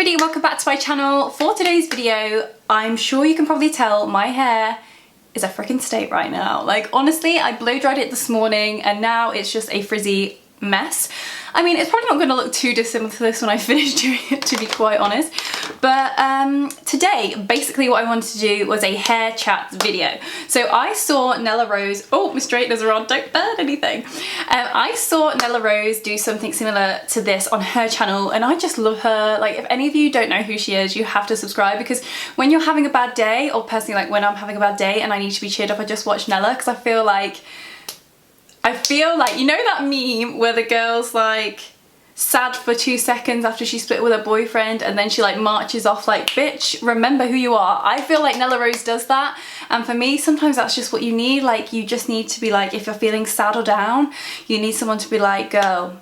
everybody, welcome back to my channel. For today's video, I'm sure you can probably tell my hair is a freaking state right now. Like honestly, I blow dried it this morning and now it's just a frizzy mess. I mean, it's probably not going to look too dissimilar to this when I finish doing it, to be quite honest. But today, basically what I wanted to do was a hair chat video. So I saw Nella Rose, oh, my straighteners are on, don't burn anything. I saw Nella Rose do something similar to this on her channel and I just love her. Like if any of you don't know who she is, you have to subscribe, because when you're having a bad day, or personally like when I'm having a bad day and I need to be cheered up, I just watch Nella, because I feel like, you know that meme where the girl's like sad for 2 seconds after she split with her boyfriend and then she like marches off like, bitch, remember who you are. I feel like Nella Rose does that, and for me sometimes that's just what you need. Like you just need to be like, if you're feeling sad or down, you need someone to be like, girl,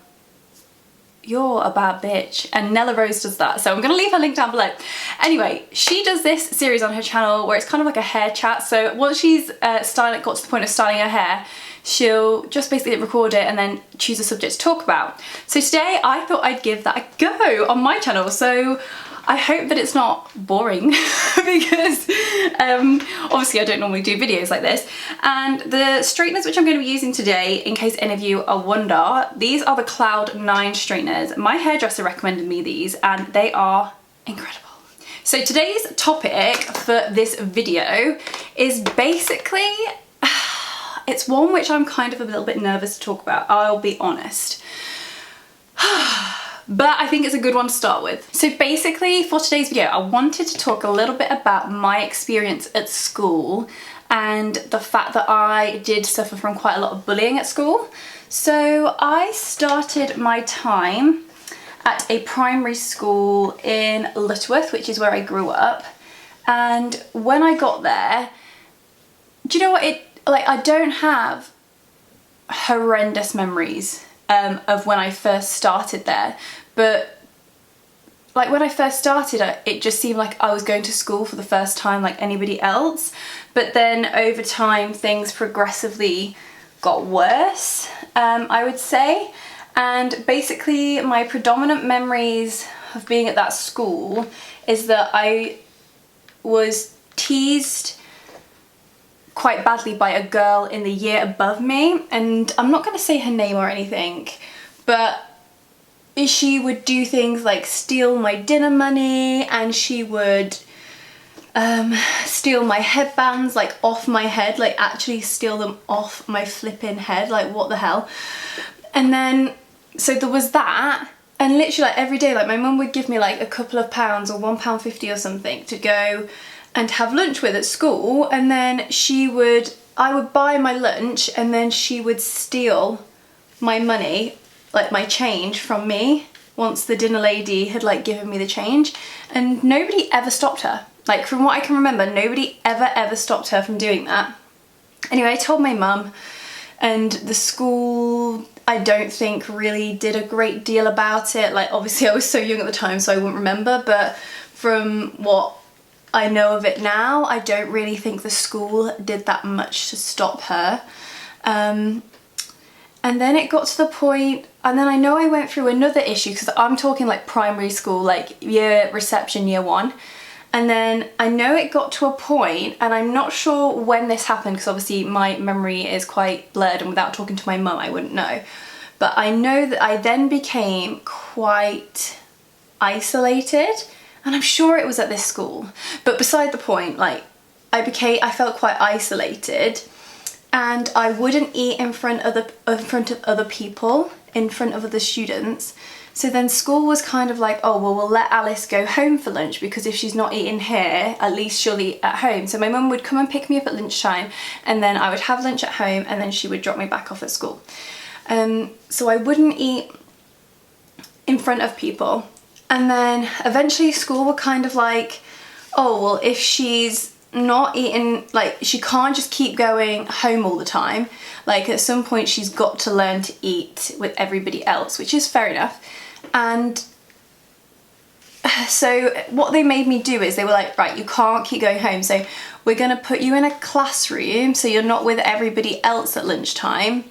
you're a bad bitch, and Nella Rose does that. So I'm gonna leave her link down below. Anyway, she does this series on her channel where it's kind of like a hair chat. So once she's got to the point of styling her hair, she'll just basically record it and then choose a subject to talk about. So today I thought I'd give that a go on my channel. So I hope that it's not boring because obviously I don't normally do videos like this. And the straighteners which I'm going to be using today, in case any of you are wonder, these are the Cloud 9 straighteners. My hairdresser recommended me these and they are incredible. So today's topic for this video is basically, it's one which I'm kind of a little bit nervous to talk about, I'll be honest. But I think it's a good one to start with. So basically for today's video, I wanted to talk a little bit about my experience at school and the fact that I did suffer from quite a lot of bullying at school. So I started my time at a primary school in Lutterworth, which is where I grew up. And when I got there, do you know what, I don't have horrendous memories of when I first started there, but like when I first started it just seemed like I was going to school for the first time like anybody else. But then over time things progressively got worse, I would say. And basically my predominant memories of being at that school is that I was teased quite badly by a girl in the year above me, and I'm not going to say her name or anything, but she would do things like steal my dinner money, and she would steal my headbands like off my head, like actually steal them off my flipping head, like what the hell. And then so there was that, and literally like every day like my mum would give me like a couple of pounds or £1.50 or something to go and have lunch with at school, and then I would buy my lunch and then she would steal my money, like my change, from me once the dinner lady had like given me the change, and nobody ever stopped her. Like from what I can remember, nobody ever stopped her from doing that. Anyway, I told my mum, and the school I don't think really did a great deal about it. Like obviously I was so young at the time so I wouldn't remember, but from what I know of it now, I don't really think the school did that much to stop her. And then it got to the point, and then I know I went through another issue, because I'm talking like primary school, like reception year 1. And then I know it got to a point, and I'm not sure when this happened because obviously my memory is quite blurred and without talking to my mum I wouldn't know. But I know that I then became quite isolated. And I'm sure it was at this school, but beside the point, like I felt quite isolated, and I wouldn't eat in front of other people, in front of other students. So then school was kind of like, oh well, we'll let Alice go home for lunch, because if she's not eating here, at least she'll eat at home. So my mum would come and pick me up at lunchtime, and then I would have lunch at home, and then she would drop me back off at school. So I wouldn't eat in front of people. And then eventually school were kind of like, oh well, if she's not eating, like she can't just keep going home all the time, like at some point she's got to learn to eat with everybody else, which is fair enough. And so what they made me do is they were like, right, you can't keep going home, so we're gonna put you in a classroom so you're not with everybody else at lunchtime,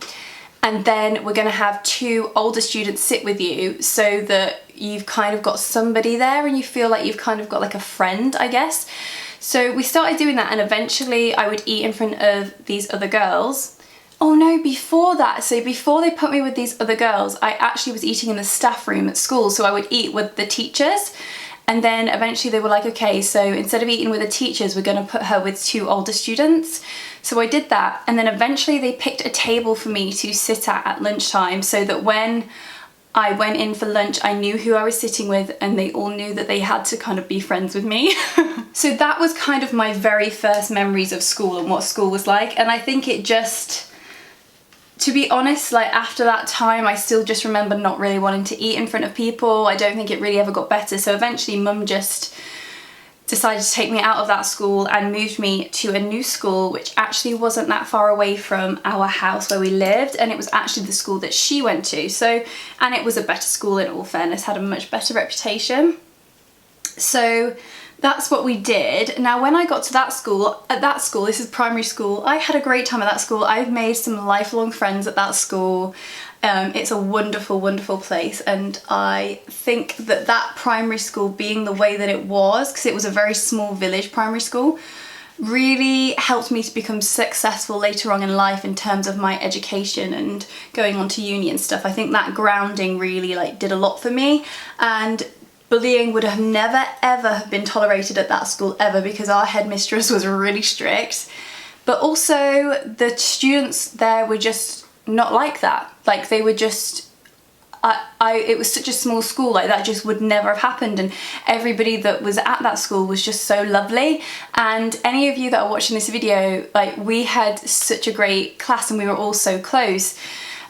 and then we're going to have 2 older students sit with you so that you've kind of got somebody there and you feel like you've kind of got like a friend, I guess. So we started doing that, and eventually I would eat in front of these other girls. Oh no, before that, so before they put me with these other girls, I actually was eating in the staff room at school, so I would eat with the teachers. And then eventually they were like, okay, so instead of eating with the teachers, we're going to put her with 2 older students. So I did that, and then eventually they picked a table for me to sit at lunchtime, so that when I went in for lunch, I knew who I was sitting with, and they all knew that they had to kind of be friends with me. So that was kind of my very first memories of school and what school was like. And I think it just, to be honest, like after that time, I still just remember not really wanting to eat in front of people. I don't think it really ever got better. So eventually mum just decided to take me out of that school and moved me to a new school, which actually wasn't that far away from our house where we lived, and it was actually the school that she went to. So, and it was a better school, in all fairness, had a much better reputation. So that's what we did. Now when I got to that school, this is primary school, I had a great time at that school. I've made some lifelong friends at that school. It's a wonderful, wonderful place, and I think that that primary school being the way that it was, because it was a very small village primary school, really helped me to become successful later on in life in terms of my education and going on to uni and stuff. I think that grounding really like did a lot for me, and bullying would have never ever been tolerated at that school ever, because our headmistress was really strict, but also the students there were just not like that. Like they were just, it was such a small school, like that just would never have happened, and everybody that was at that school was just so lovely. And any of you that are watching this video, like we had such a great class and we were all so close,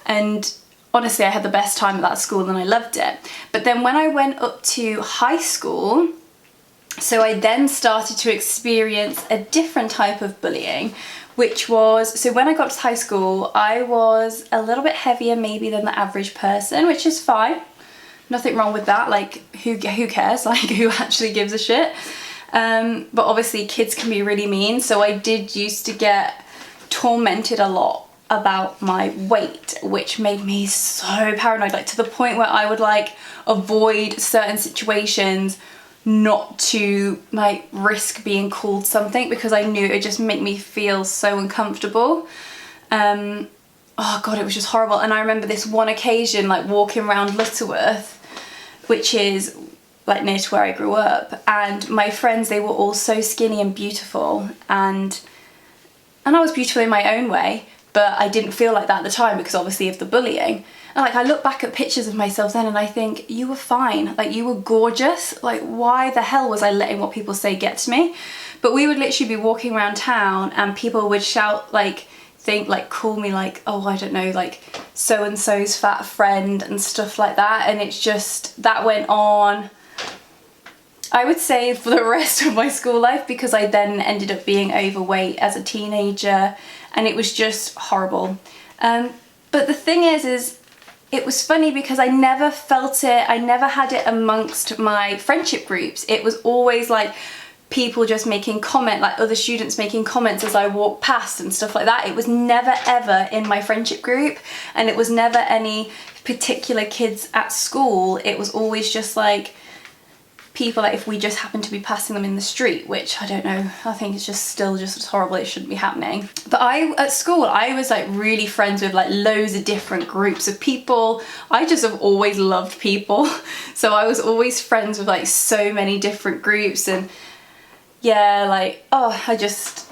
and honestly I had the best time at that school and I loved it. But then when I went up to high school, so I then started to experience a different type of bullying, which was, so when I got to high school, I was a little bit heavier maybe than the average person, which is fine. Nothing wrong with that, like who cares, like who actually gives a shit? But obviously kids can be really mean, so I did used to get tormented a lot about my weight, which made me so paranoid, like to the point where I would like avoid certain situations not to like risk being called something, because I knew it would just make me feel so uncomfortable. Oh god, it was just horrible. And I remember this one occasion, like walking around Lutterworth, which is like near to where I grew up, and my friends, they were all so skinny and beautiful, and I was beautiful in my own way, but I didn't feel like that at the time because obviously of the bullying. And like I look back at pictures of myself then and I think, you were fine, like you were gorgeous, like why the hell was I letting what people say get to me? But we would literally be walking around town and people would shout, like call me like, oh I don't know, like so and so's fat friend and stuff like that. And it's just, that went on, I would say, for the rest of my school life, because I then ended up being overweight as a teenager and it was just horrible. But the thing is it was funny because I never felt it, I never had it amongst my friendship groups. It was always like people just making comment, like other students making comments as I walked past and stuff like that. It was never ever in my friendship group, and it was never any particular kids at school. It was always just like people, like if we just happened to be passing them in the street, which I don't know, I think it's just still just as horrible, it shouldn't be happening. But at school I was like really friends with like loads of different groups of people. I just have always loved people, so I was always friends with like so many different groups. And yeah, like I just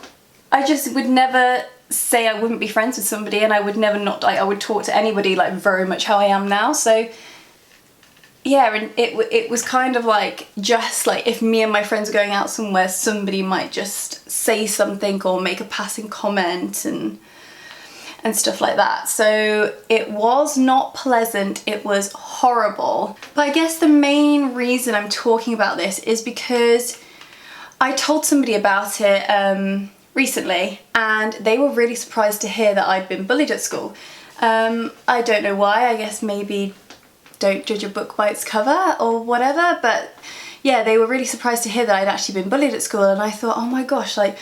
would never say I wouldn't be friends with somebody, and I would never not, like I would talk to anybody like very much how I am now. So yeah, and it was kind of like, just like if me and my friends were going out somewhere, somebody might just say something or make a passing comment and stuff like that. So it was not pleasant, it was horrible. But I guess the main reason I'm talking about this is because I told somebody about it recently, and they were really surprised to hear that I'd been bullied at school. I don't know why, I guess maybe don't judge a book by its cover or whatever, but yeah, they were really surprised to hear that I'd actually been bullied at school. And I thought, oh my gosh, like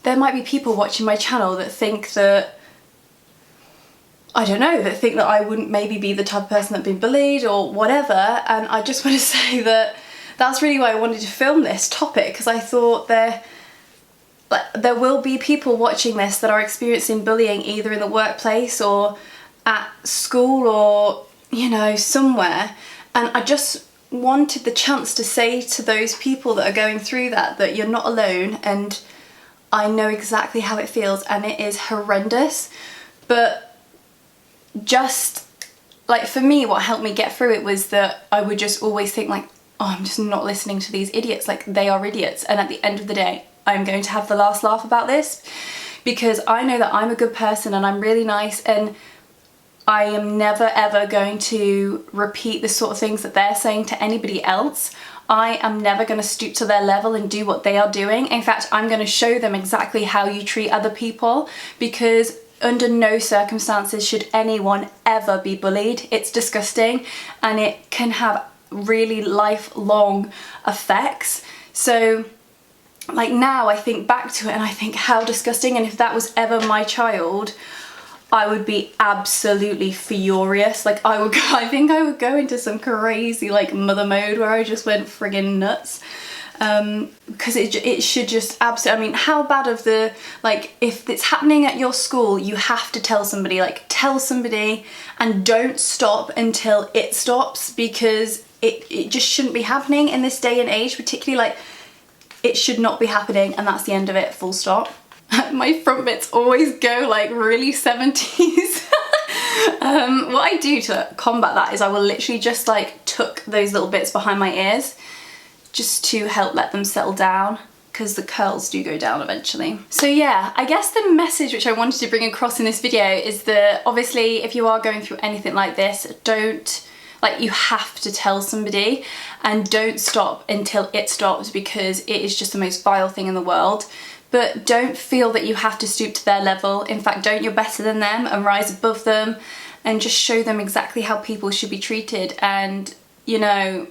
there might be people watching my channel that think that I don't know, that think that I wouldn't maybe be the type of person that's been bullied or whatever. And I just want to say that that's really why I wanted to film this topic, because I thought there will be people watching this that are experiencing bullying either in the workplace or at school or, you know, somewhere. And I just wanted the chance to say to those people that are going through that you're not alone, and I know exactly how it feels and it is horrendous. But just like for me, what helped me get through it was that I would just always think like, oh, I'm just not listening to these idiots, like they are idiots, and at the end of the day I'm going to have the last laugh about this, because I know that I'm a good person and I'm really nice, and I am never ever going to repeat the sort of things that they're saying to anybody else. I am never going to stoop to their level and do what they are doing. In fact, I'm going to show them exactly how you treat other people, because under no circumstances should anyone ever be bullied. It's disgusting and it can have really lifelong effects. So like now I think back to it and I think how disgusting, and if that was ever my child, I would be absolutely furious. Like I think I would go into some crazy like mother mode where I just went friggin' nuts. Because it should just absolutely, I mean, how bad of the, like, if it's happening at your school, you have to tell somebody, like, tell somebody, and don't stop until it stops, because it just shouldn't be happening in this day and age, particularly, like, it should not be happening, and that's the end of it, full stop. My front bits always go, like, really 70s. What I do to combat that is I will literally just, like, tuck those little bits behind my ears, just to help let them settle down, because the curls do go down eventually. So yeah, I guess the message which I wanted to bring across in this video is that obviously if you are going through anything like this, you have to tell somebody, and don't stop until it stops, because it is just the most vile thing in the world. But don't feel that you have to stoop to their level. In fact, don't, you're better than them, and rise above them, and just show them exactly how people should be treated. And you know,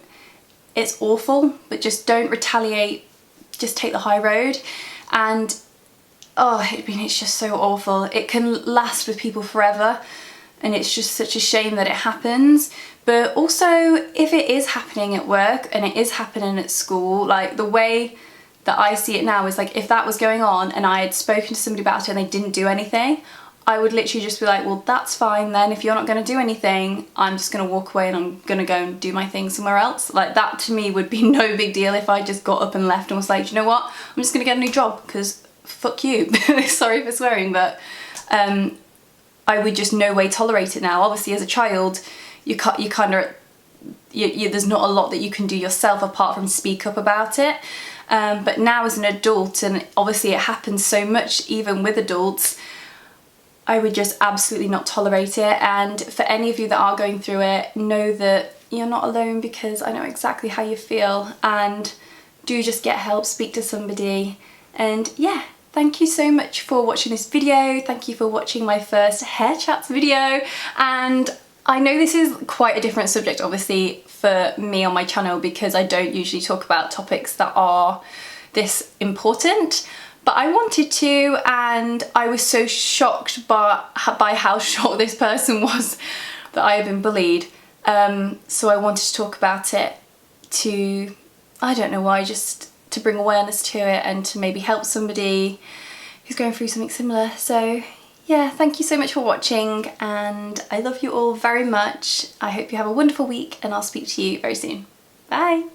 it's awful, but just don't retaliate, just take the high road. And oh, I mean, it's just so awful. It can last with people forever, and it's just such a shame that it happens. But also, if it is happening at work and it is happening at school, like the way that I see it now is like, if that was going on and I had spoken to somebody about it and they didn't do anything, I would literally just be like, well, that's fine then. If you're not going to do anything, I'm just going to walk away and I'm going to go and do my thing somewhere else. Like, that to me would be no big deal if I just got up and left and was like, you know what, I'm just going to get a new job because fuck you. Sorry for swearing, but I would just no way tolerate it now. Obviously, as a child, you kind of, there's not a lot that you can do yourself apart from speak up about it. But now as an adult, and obviously it happens so much even with adults, I would just absolutely not tolerate it. And for any of you that are going through it, know that you're not alone, because I know exactly how you feel, and do just get help, speak to somebody. And yeah, thank you so much for watching this video. Thank you for watching my first hair chats video. And I know this is quite a different subject obviously for me on my channel, because I don't usually talk about topics that are this important. But I wanted to, and I was so shocked by how shocked this person was that I had been bullied. So I wanted to talk about it to, I don't know why, just to bring awareness to it and to maybe help somebody who's going through something similar. So yeah, thank you so much for watching, and I love you all very much. I hope you have a wonderful week, and I'll speak to you very soon. Bye!